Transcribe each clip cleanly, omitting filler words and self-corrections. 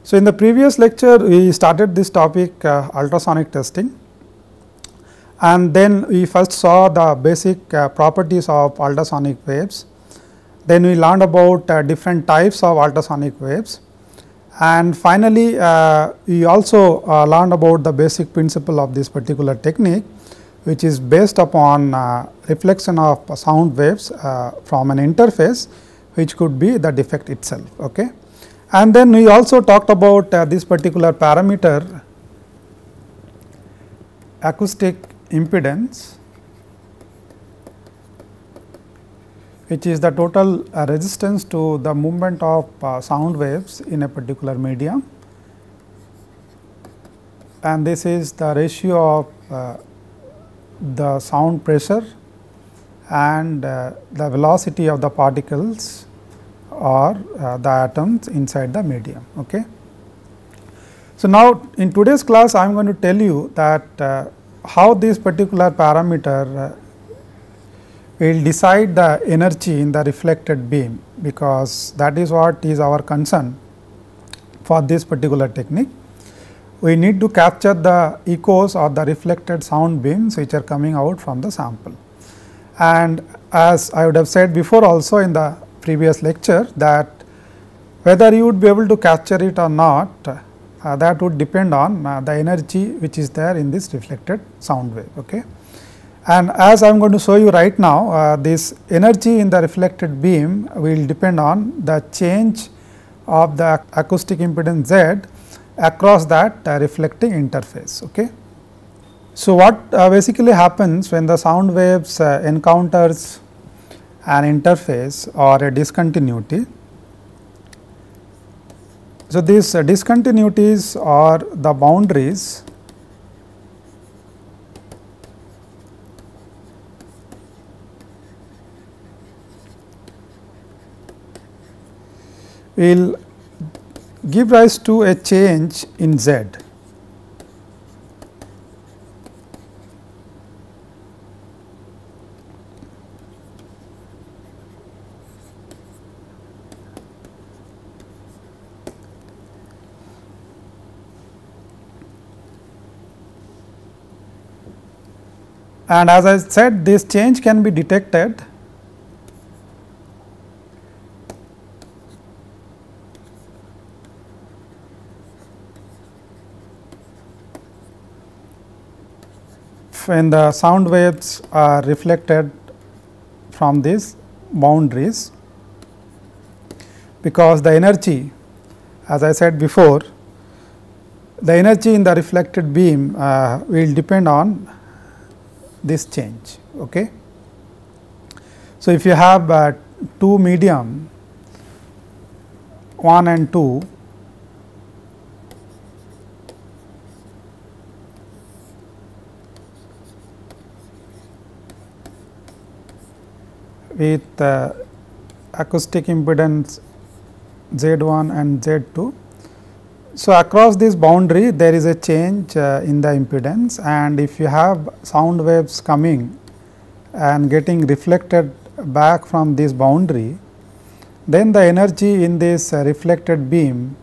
So, in the previous lecture we started this topic ultrasonic testing, and then we first saw the basic properties of ultrasonic waves. Then we learned about different types of ultrasonic waves, and finally we also learned about the basic principle of this particular technique, which is based upon reflection of sound waves from an interface, which could be the defect itself. Okay. And then we also talked about this particular parameter, acoustic impedance, which is the total resistance to the movement of sound waves in a particular medium, and this is the ratio of the sound pressure and the velocity of the particles or the atoms inside the medium. Okay. So, now in today's class I am going to tell you that how this particular parameter will decide the energy in the reflected beam, because that is what is our concern for this particular technique. We need to capture the echoes or the reflected sound beams which are coming out from the sample. And as I would have said before also in the previous lecture, that whether you would be able to capture it or not, that would depend on the energy which is there in this reflected sound wave. Okay. And as I am going to show you right now, this energy in the reflected beam will depend on the change of the acoustic impedance Z across that reflecting interface. Okay. So, what basically happens when the sound waves encounters an interface or a discontinuity. So, these discontinuities or the boundaries will give rise to a change in Z. And as I said, this change can be detected when the sound waves are reflected from these boundaries, because the energy, as I said before, the energy in the reflected beam will depend on this change. Okay. So, if you have two medium 1 and 2, with acoustic impedance Z1 and Z2. So, across this boundary there is a change in the impedance, and if you have sound waves coming and getting reflected back from this boundary, then the energy in this reflected beam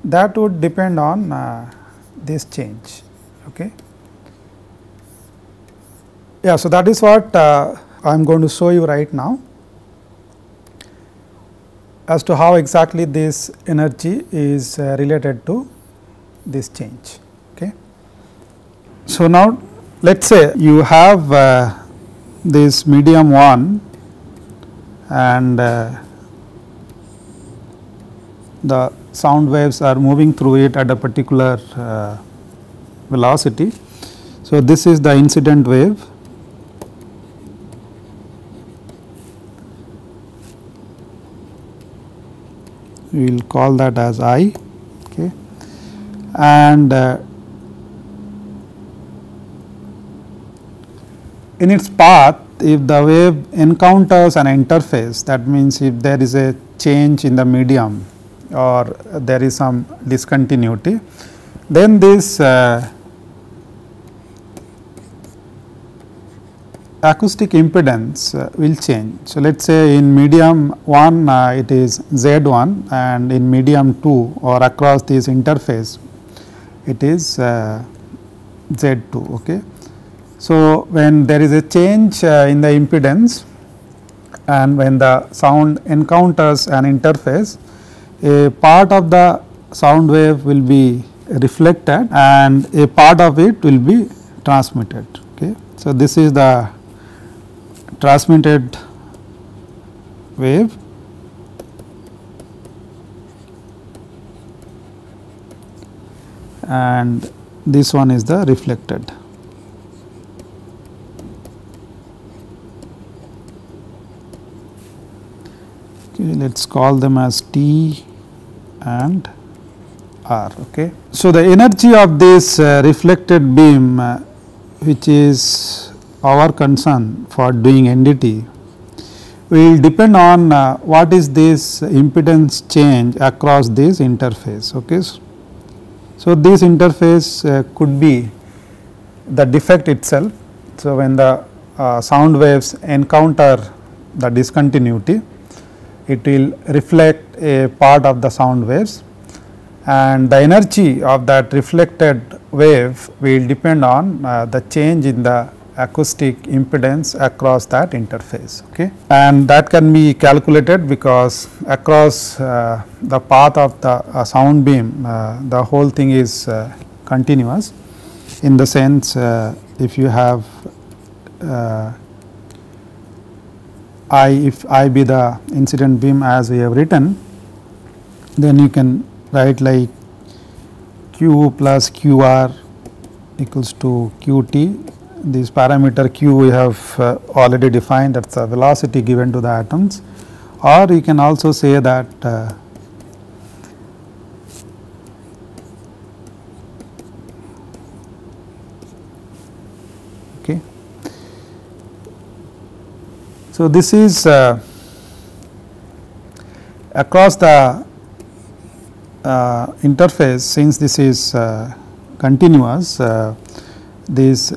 that would depend on this change. Okay. Yeah, so that is what I am going to show you right now, as to how exactly this energy is related to this change. Okay. So, now let us say you have this medium 1 and the sound waves are moving through it at a particular velocity. So, this is the incident wave, we will call that as I. Okay. And in its path, if the wave encounters an interface, that means if there is a change in the medium or there is some discontinuity, then this acoustic impedance will change. So, let us say in medium 1 it is Z1 and in medium 2 or across this interface it is Z2. Okay. So, when there is a change in the impedance and when the sound encounters an interface, a part of the sound wave will be reflected and a part of it will be transmitted. Okay. So, this is the transmitted wave and this one is the reflected. Okay, let us call them as T and R. Okay. So, the energy of this reflected beam which is our concern for doing NDT will depend on what is this impedance change across this interface. Okay. So, this interface could be the defect itself. So, when the sound waves encounter the discontinuity, it will reflect a part of the sound waves and the energy of that reflected wave will depend on the change in the acoustic impedance across that interface. Okay. And that can be calculated because across the path of the sound beam the whole thing is continuous, in the sense if you have if I be the incident beam as we have written, then you can write like Q plus QR equals to QT. This parameter Q we have already defined, that is the velocity given to the atoms, or you can also say that okay. So, this is across the interface, since this is continuous, these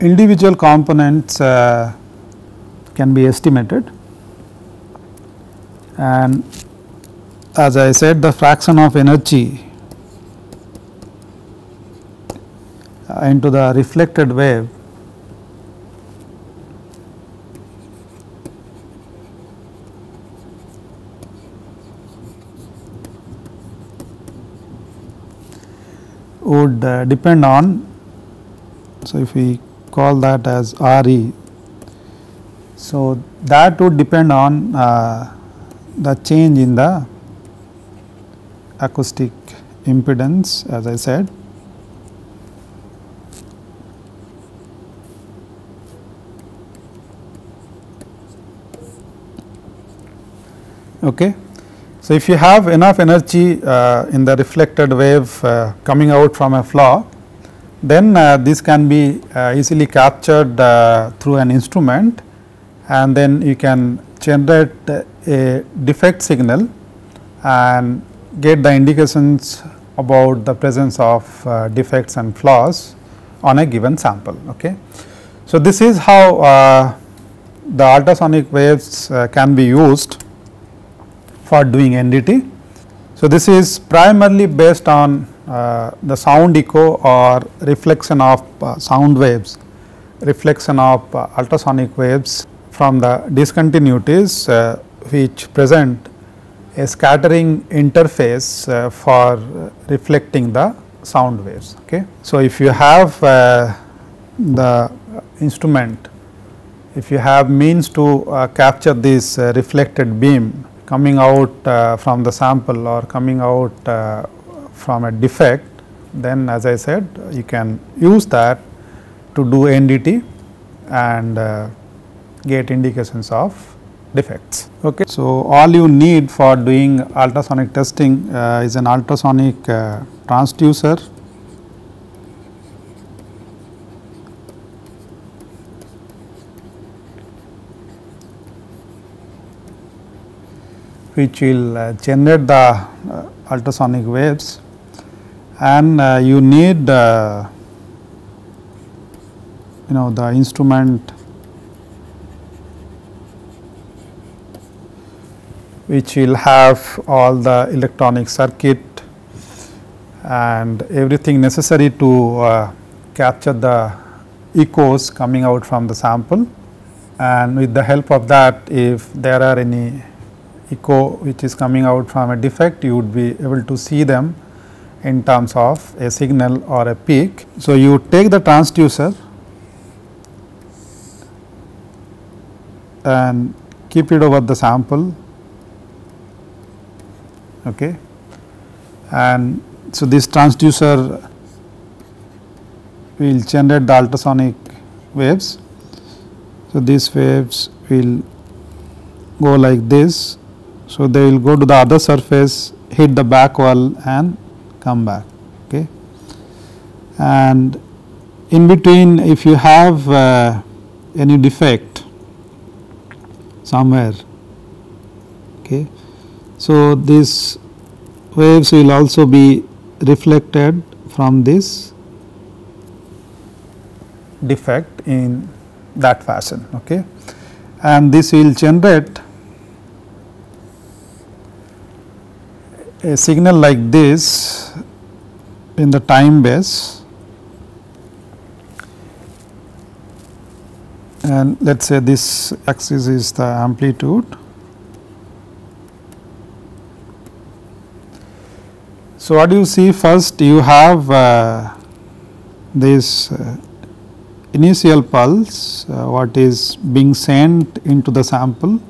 individual components can be estimated, and as I said, the fraction of energy into the reflected wave would depend on, so if we call that as RE. So, that would depend on the change in the acoustic impedance, as I said. Okay. So, if you have enough energy in the reflected wave coming out from a flaw, then this can be easily captured through an instrument, and then you can generate a defect signal and get the indications about the presence of defects and flaws on a given sample. Okay. So, this is how the ultrasonic waves can be used for doing NDT. So, this is primarily based on the sound echo or reflection of sound waves, reflection of ultrasonic waves from the discontinuities which present a scattering interface for reflecting the sound waves. Okay. So, if you have the instrument, if you have means to capture this reflected beam coming out from the sample or coming out from a defect, then as I said, you can use that to do NDT and get indications of defects. Okay. So, all you need for doing ultrasonic testing is an ultrasonic transducer, which will generate the ultrasonic waves, and you need the instrument which will have all the electronic circuit and everything necessary to capture the echoes coming out from the sample, and with the help of that, if there are any echo which is coming out from a defect, you would be able to see them in terms of a signal or a peak. So, you take the transducer and keep it over the sample, okay. And so, this transducer will generate the ultrasonic waves. So, these waves will go like this. So, they will go to the other surface, hit the back wall and come back, okay. And in between, if you have any defect somewhere, okay, so these waves will also be reflected from this defect in that fashion, okay. And this will generate a signal like this in the time base, and let us say this axis is the amplitude. So, what do you see? First you have this initial pulse what is being sent into the sample,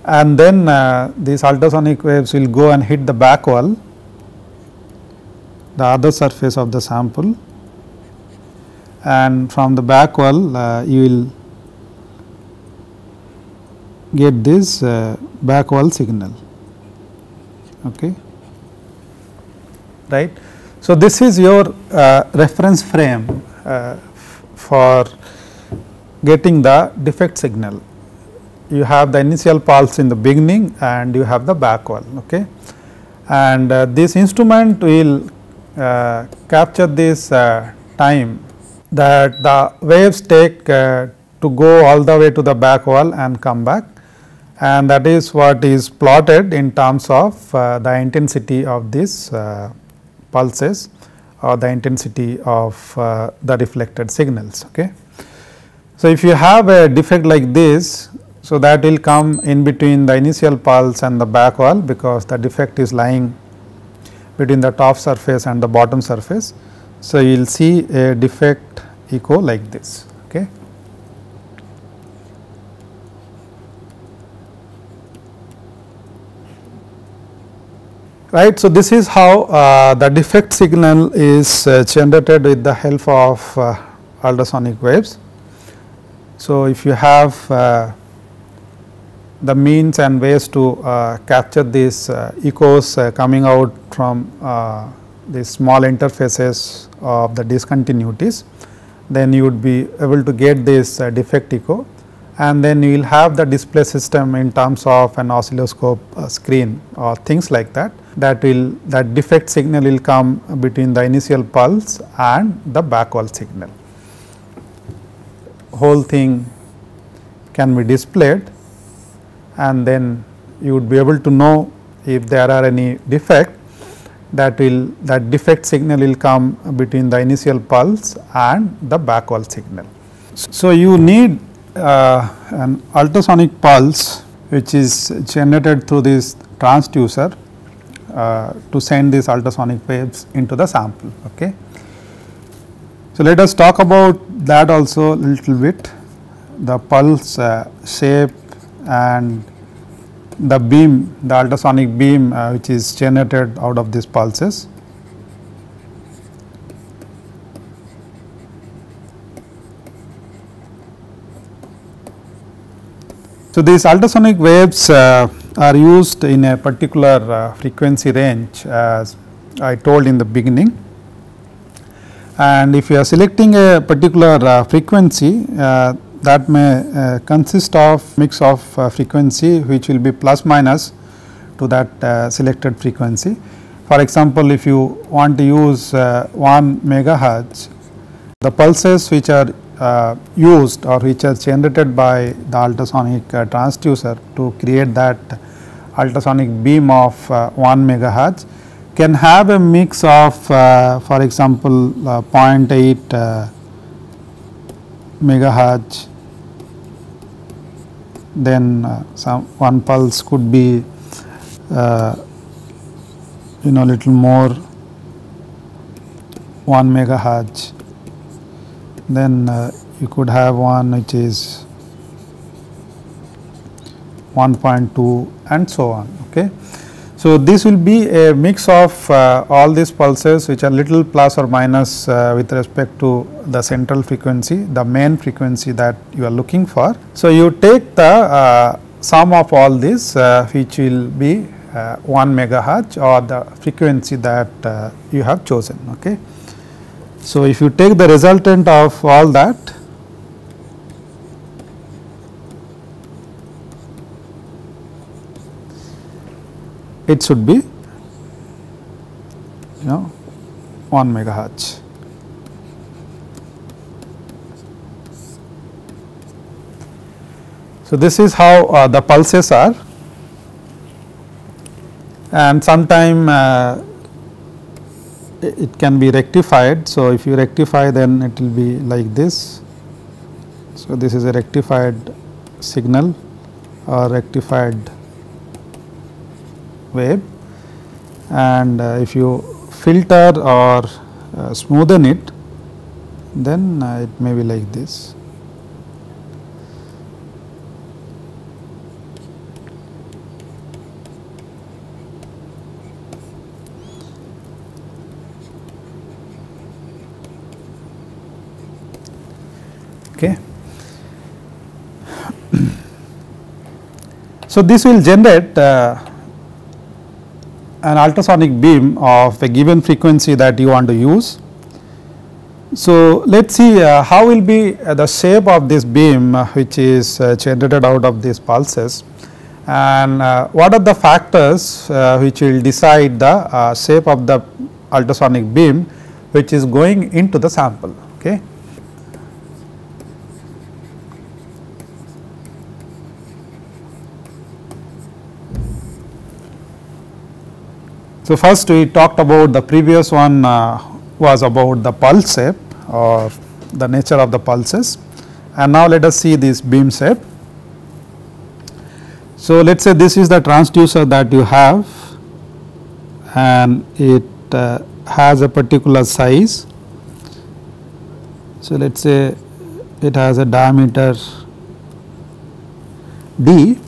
and then these ultrasonic waves will go and hit the back wall, the other surface of the sample, and from the back wall you will get this back wall signal, okay, right. So, this is your reference frame for getting the defect signal. You have the initial pulse in the beginning and you have the back wall, okay. And this instrument will capture this time that the waves take to go all the way to the back wall and come back, and that is what is plotted in terms of the intensity of these pulses or the intensity of the reflected signals, okay. So, if you have a defect like this, so that will come in between the initial pulse and the back wall, because the defect is lying between the top surface and the bottom surface. So, you will see a defect echo like this, okay. Right. So, this is how the defect signal is generated with the help of ultrasonic waves. So, if you have the means and ways to capture these echoes coming out from these small interfaces of the discontinuities, then you would be able to get this defect echo, and then you will have the display system in terms of an oscilloscope screen or things like that. That defect signal will come between the initial pulse and the back wall signal. Whole thing can be displayed, and then you would be able to know if there are any defect, that defect signal will come between the initial pulse and the back wall signal. So, you need an ultrasonic pulse which is generated through this transducer to send these ultrasonic waves into the sample, okay. So, let us talk about that also a little bit, the pulse shape and the beam, the ultrasonic beam which is generated out of these pulses. So, these ultrasonic waves are used in a particular frequency range, as I told in the beginning, and if you are selecting a particular frequency, that may consist of mix of frequency which will be plus minus to that selected frequency. For example, if you want to use 1 megahertz, the pulses which are used or which are generated by the ultrasonic transducer to create that ultrasonic beam of 1 megahertz can have a mix of for example 0.8 megahertz, then some one pulse could be little more 1 megahertz, then you could have one which is 1.2 and so on. Okay. So, this will be a mix of all these pulses which are little plus or minus with respect to the central frequency, the main frequency that you are looking for. So, you take the sum of all this which will be 1 megahertz or the frequency that you have chosen. Okay. So, if you take the resultant of all that, it should be 1 megahertz. So, this is how the pulses are, and sometime it can be rectified. So, if you rectify, then it will be like this. So, this is a rectified signal or rectified wave, and if you filter or smoothen it, then it may be like this. Okay. So, this will generate an ultrasonic beam of a given frequency that you want to use. So, let us see how will be the shape of this beam which is generated out of these pulses, and what are the factors which will decide the shape of the ultrasonic beam which is going into the sample. Okay. So, first we talked about the previous one was about the pulse shape or the nature of the pulses, and now let us see this beam shape. So, let us say this is the transducer that you have, and it has a particular size. So, let us say it has a diameter d.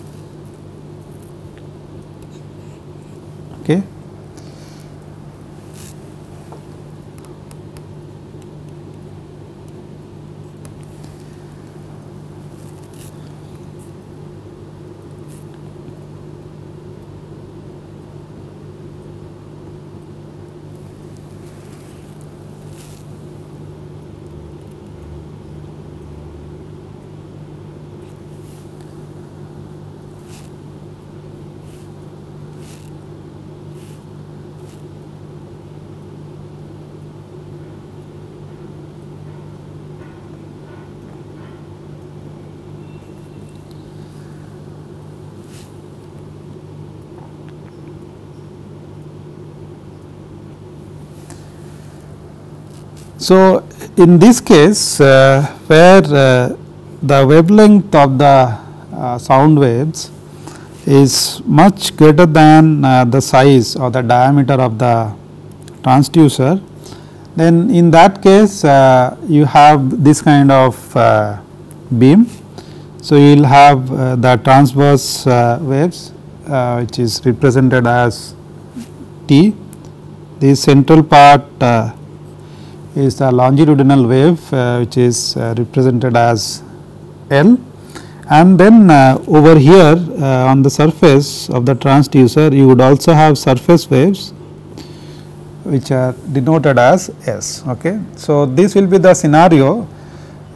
Okay. So, in this case where the wavelength of the sound waves is much greater than the size or the diameter of the transducer, then in that case you have this kind of beam. So, you will have the transverse waves which is represented as T. The central part is the longitudinal wave which is represented as L, and then over here on the surface of the transducer you would also have surface waves which are denoted as S. Okay. So, this will be the scenario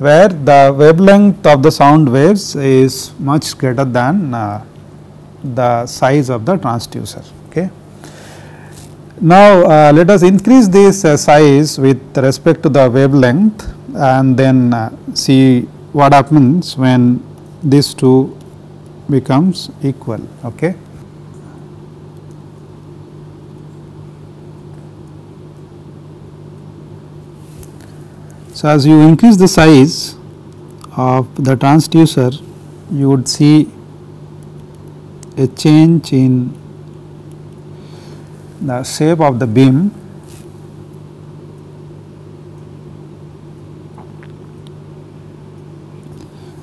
where the wavelength of the sound waves is much greater than the size of the transducer. Okay. Now, let us increase this size with respect to the wavelength, and then see what happens when these two becomes equal. Okay. So, as you increase the size of the transducer, you would see a change in the shape of the beam,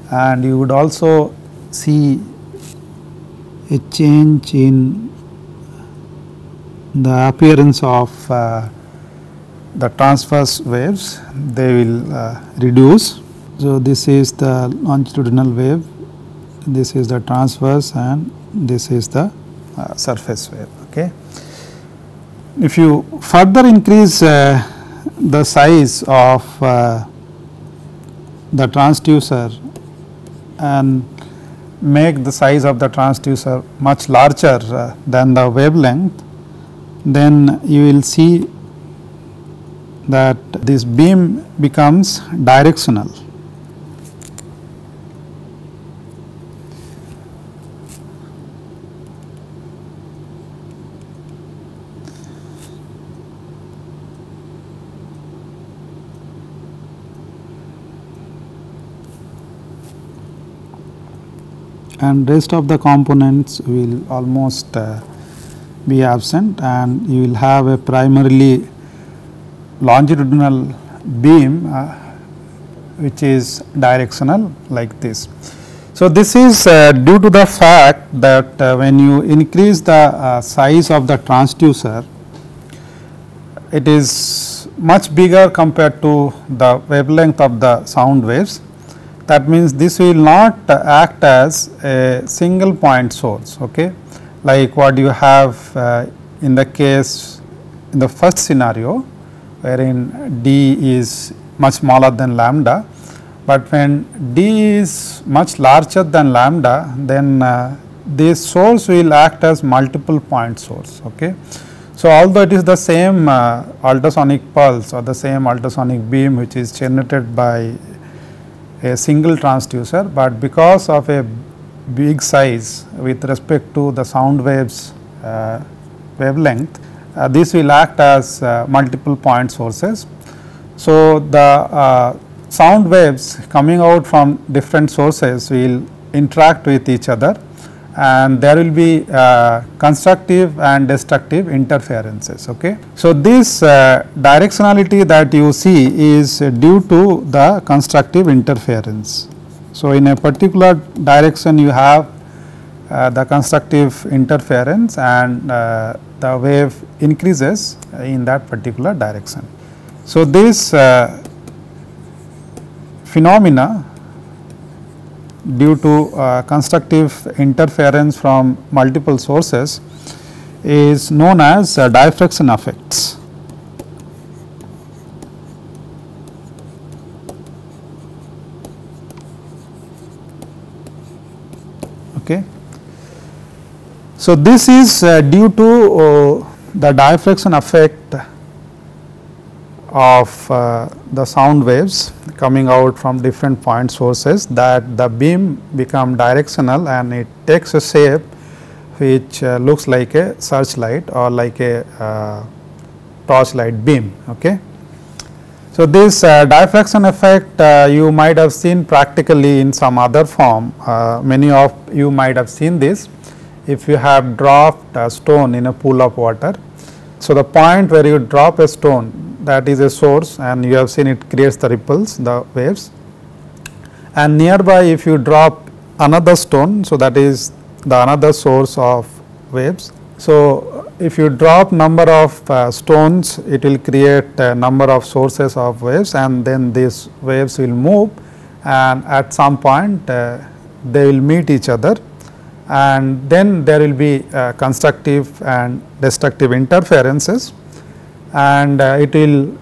and you would also see a change in the appearance of the transverse waves. They will reduce. So, this is the longitudinal wave, this is the transverse, and this is the surface wave. Okay. If you further increase the size of the transducer and make the size of the transducer much larger than the wavelength, then you will see that this beam becomes directional. And rest of the components will almost be absent, and you will have a primarily longitudinal beam which is directional like this. So, this is due to the fact that when you increase the size of the transducer, it is much bigger compared to the wavelength of the sound waves. That means, this will not act as a single point source, okay, like what you have in the case in the first scenario, wherein d is much smaller than lambda, but when d is much larger than lambda, then this source will act as multiple point source. Okay. So, although it is the same ultrasonic pulse or the same ultrasonic beam which is generated by a single transducer, but because of a big size with respect to the sound waves wavelength, this will act as multiple point sources. So, the sound waves coming out from different sources will interact with each other, and there will be constructive and destructive interferences. Okay. So, this directionality that you see is due to the constructive interference. So, in a particular direction you have the constructive interference, and the wave increases in that particular direction. So, this phenomena due to constructive interference from multiple sources is known as diffraction effects. Okay. So, this is due to the diffraction effect of the sound waves coming out from different point sources, that the beam become directional and it takes a shape which looks like a searchlight or like a torchlight beam. Okay. So, this diffraction effect you might have seen practically in some other form. Many of you might have seen this if you have dropped a stone in a pool of water. So, the point where you drop a stone, that is a source, and you have seen it creates the ripples, the waves, and nearby if you drop another stone, so that is the another source of waves. So, if you drop number of stones, it will create a number of sources of waves, and then these waves will move, and at some point they will meet each other, and then there will be constructive and destructive interferences, and it will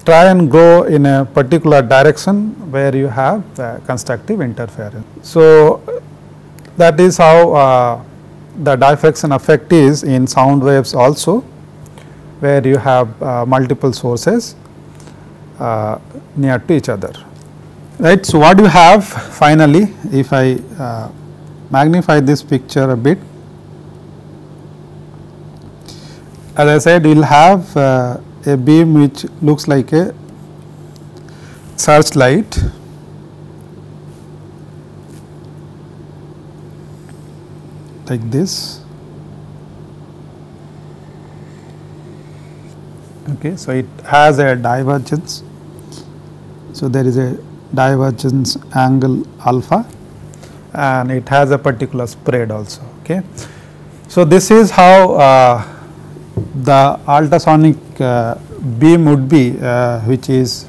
try and go in a particular direction where you have constructive interference. So, that is how the diffraction effect is in sound waves also, where you have multiple sources, near to each other, right. So, what you have finally, if I magnify this picture a bit, as I said, we will have a beam which looks like a searchlight, like this. Okay, so it has a divergence. So, there is a divergence angle alpha, and it has a particular spread also. Okay. So, this is how the ultrasonic beam would be, which is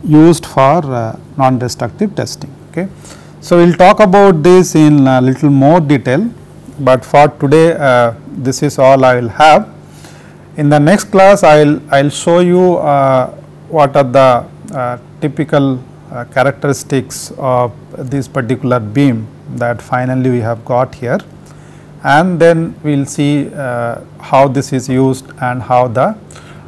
used for non-destructive testing. Okay. So, we will talk about this in a little more detail, but for today this is all I will have. In the next class, I will show you what are the typical characteristics of this particular beam that finally we have got here, and then we will see how this is used and how the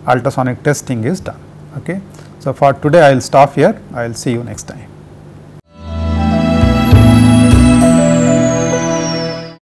ultrasonic testing is done. Okay. So, for today I will stop here. I will see you next time.